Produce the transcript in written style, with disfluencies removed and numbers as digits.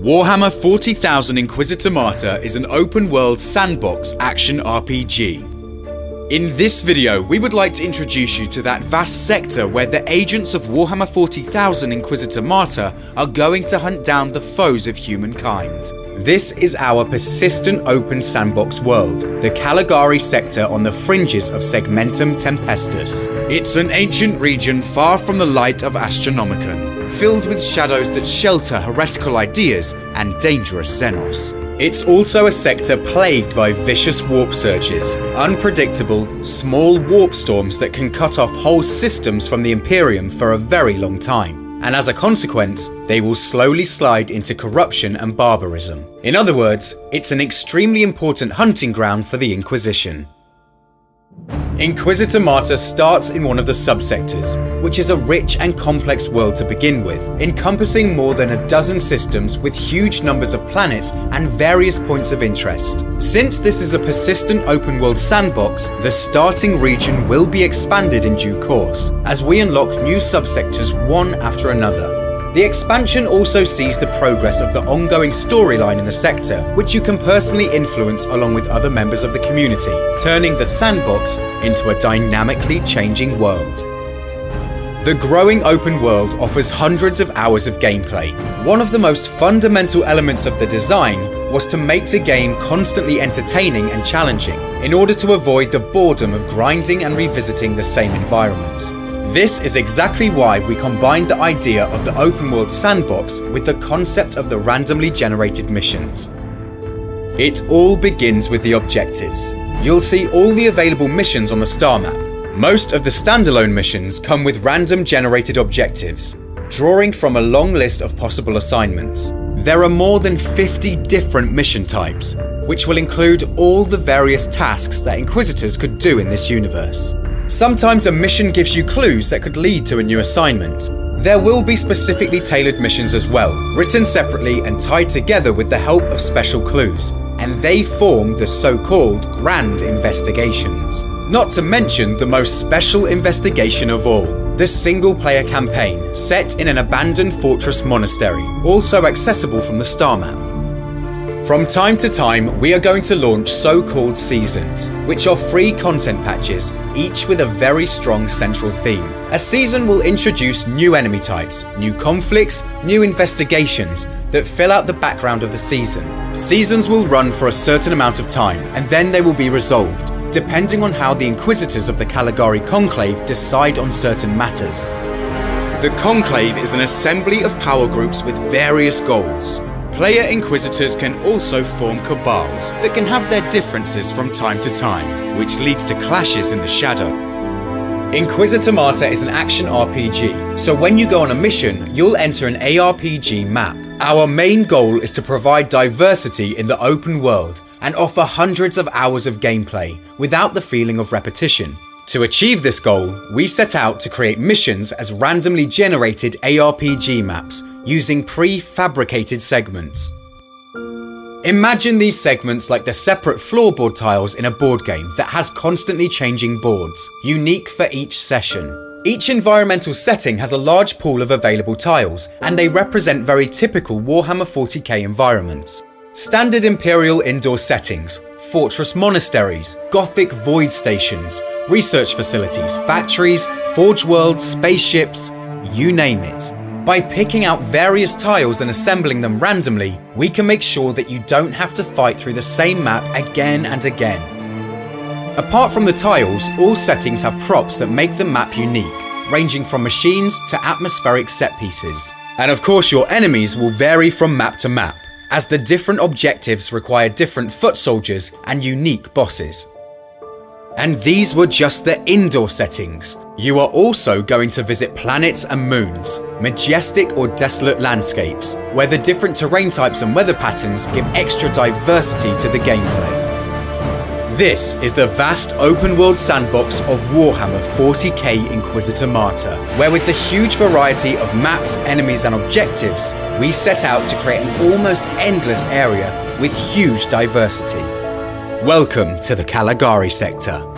Warhammer 40,000 Inquisitor Martyr is an open-world sandbox action RPG. In this video, we would like to introduce you to that vast sector where the agents of Warhammer 40,000 Inquisitor Martyr are going to hunt down the foes of humankind. This is our persistent open sandbox world, the Caligari sector on the fringes of Segmentum Tempestus. It's an ancient region far from the light of Astronomicon, filled with shadows that shelter heretical ideas and dangerous Xenos. It's also a sector plagued by vicious warp surges, unpredictable, small warp storms that can cut off whole systems from the Imperium for a very long time. And as a consequence, they will slowly slide into corruption and barbarism. In other words, it's an extremely important hunting ground for the Inquisition. Inquisitor Martyr starts in one of the subsectors, which is a rich and complex world to begin with, encompassing more than a dozen systems with huge numbers of planets and various points of interest. Since this is a persistent open-world sandbox, the starting region will be expanded in due course, as we unlock new subsectors one after another. The expansion also sees the progress of the ongoing storyline in the sector, which you can personally influence along with other members of the community, turning the sandbox into a dynamically changing world. The growing open world offers hundreds of hours of gameplay. One of the most fundamental elements of the design was to make the game constantly entertaining and challenging, in order to avoid the boredom of grinding and revisiting the same environments. This is exactly why we combined the idea of the open world sandbox with the concept of the randomly generated missions. It all begins with the objectives. You'll see all the available missions on the star map. Most of the standalone missions come with random generated objectives, drawing from a long list of possible assignments. There are more than 50 different mission types, which will include all the various tasks that Inquisitors could do in this universe. Sometimes a mission gives you clues that could lead to a new assignment. There will be specifically tailored missions as well, written separately and tied together with the help of special clues, and they form the so-called Grand Investigations. Not to mention the most special investigation of all, the single-player campaign, set in an abandoned fortress monastery, also accessible from the star map. From time to time, we are going to launch so-called seasons, which are free content patches, each with a very strong central theme. A season will introduce new enemy types, new conflicts, new investigations that fill out the background of the season. Seasons will run for a certain amount of time, and then they will be resolved, depending on how the Inquisitors of the Caligari Conclave decide on certain matters. The Conclave is an assembly of power groups with various goals. Player Inquisitors can also form cabals that can have their differences from time to time, which leads to clashes in the shadow. Inquisitor Martyr is an action RPG, so when you go on a mission, you'll enter an ARPG map. Our main goal is to provide diversity in the open world and offer hundreds of hours of gameplay without the feeling of repetition. To achieve this goal, we set out to create missions as randomly generated ARPG maps using pre-fabricated segments. Imagine these segments like the separate floorboard tiles in a board game that has constantly changing boards, unique for each session. Each environmental setting has a large pool of available tiles, and they represent very typical Warhammer 40k environments. Standard Imperial indoor settings, fortress monasteries, Gothic void stations, research facilities, factories, forge worlds, spaceships, you name it. By picking out various tiles and assembling them randomly, we can make sure that you don't have to fight through the same map again and again. Apart from the tiles, all settings have props that make the map unique, ranging from machines to atmospheric set pieces. And of course, your enemies will vary from map to map, as the different objectives require different foot soldiers and unique bosses. And these were just the indoor settings. You are also going to visit planets and moons, majestic or desolate landscapes, where the different terrain types and weather patterns give extra diversity to the gameplay. This is the vast open-world sandbox of Warhammer 40k Inquisitor Martyr, where with the huge variety of maps, enemies and objectives, we set out to create an almost endless area with huge diversity. Welcome to the Caligari sector.